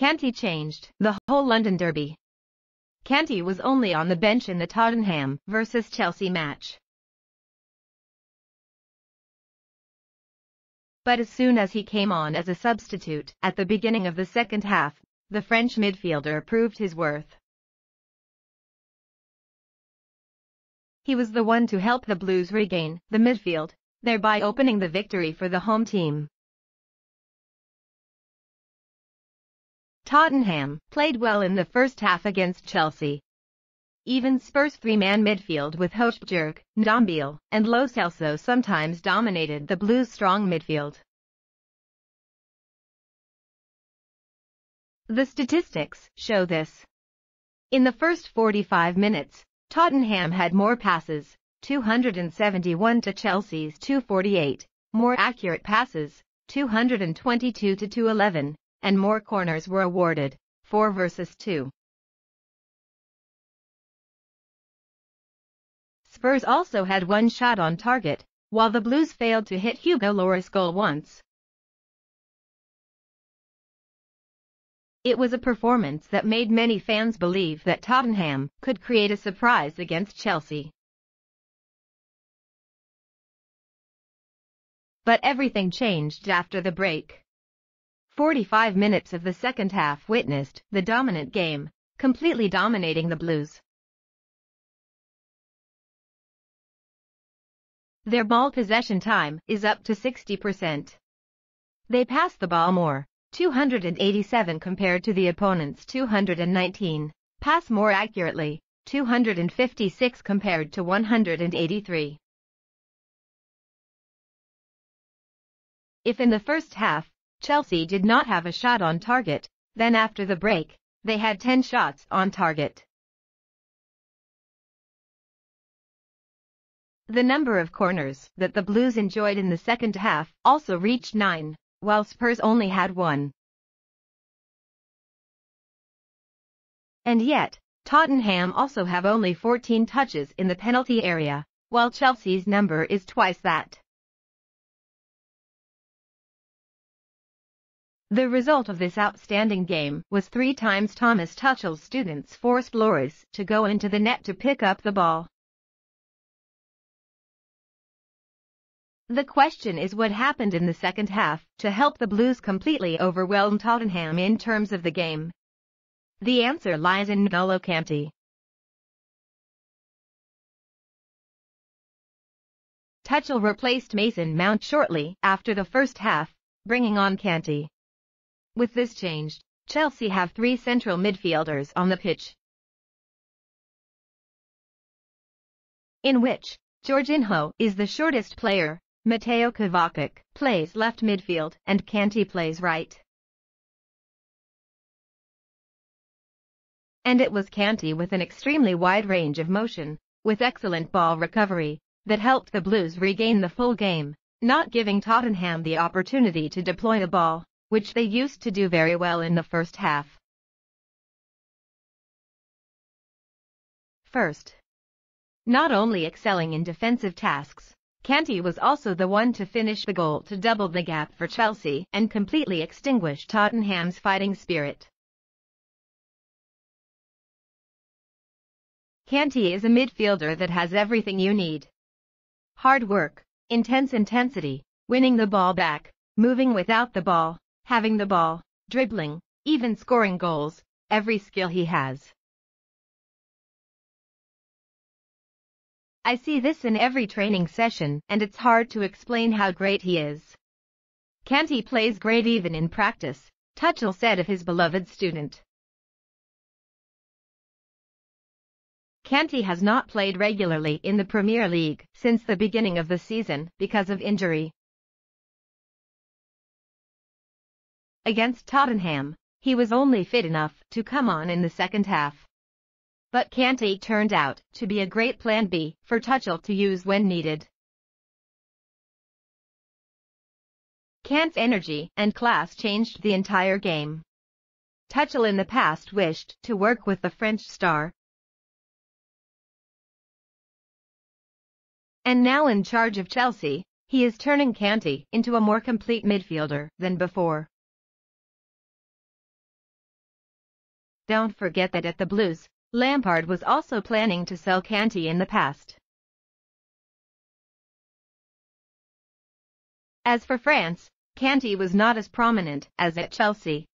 Kante changed the whole London derby. Kante was only on the bench in the Tottenham vs Chelsea match. But as soon as he came on as a substitute at the beginning of the second half, the French midfielder proved his worth. He was the one to help the Blues regain the midfield, thereby opening the victory for the home team. Tottenham played well in the first half against Chelsea. Even Spurs' three-man midfield with Hoejbjerg, Ndombele, and Lo Celso sometimes dominated the Blues' strong midfield. The statistics show this. In the first 45 minutes, Tottenham had more passes, 271 to Chelsea's 248, more accurate passes, 222 to 211, and more corners were awarded, 4 versus 2. Spurs also had one shot on target, while the Blues failed to hit Hugo Lloris' goal once. It was a performance that made many fans believe that Tottenham could create a surprise against Chelsea. But everything changed after the break. 45 minutes of the second half witnessed the dominant game, completely dominating the Blues. Their ball possession time is up to 60%. They pass the ball more, 287 compared to the opponent's 219, pass more accurately, 256 compared to 183. If in the first half, Chelsea did not have a shot on target, then after the break, they had 10 shots on target. The number of corners that the Blues enjoyed in the second half also reached 9, while Spurs only had 1. And yet, Tottenham also have only 14 touches in the penalty area, while Chelsea's number is twice that. The result of this outstanding game was 3 times Thomas Tuchel's students forced Lloris to go into the net to pick up the ball. The question is what happened in the second half to help the Blues completely overwhelm Tottenham in terms of the game. The answer lies in N'Golo Kante. Tuchel replaced Mason Mount shortly after the first half, bringing on Kante. With this change, Chelsea have 3 central midfielders on the pitch, in which Jorginho is the shortest player, Mateo Kovacic plays left midfield, and Kante plays right. And it was Kante with an extremely wide range of motion, with excellent ball recovery, that helped the Blues regain the full game, not giving Tottenham the opportunity to deploy the ball, which they used to do very well in the first half. First, not only excelling in defensive tasks, Kante was also the one to finish the goal to double the gap for Chelsea and completely extinguish Tottenham's fighting spirit. Kante is a midfielder that has everything you need. Hard work, intense intensity, winning the ball back, moving without the ball, having the ball, dribbling, even scoring goals, every skill he has. I see this in every training session, and it's hard to explain how great he is. Kante plays great even in practice, Tuchel said of his beloved student. Kante has not played regularly in the Premier League since the beginning of the season because of injury. Against Tottenham, he was only fit enough to come on in the second half. But Kante turned out to be a great plan B for Tuchel to use when needed. Kante's energy and class changed the entire game. Tuchel in the past wished to work with the French star, and now in charge of Chelsea, he is turning Kante into a more complete midfielder than before. Don't forget that at the Blues, Lampard was also planning to sell Kante in the past. As for France, Kante was not as prominent as at Chelsea.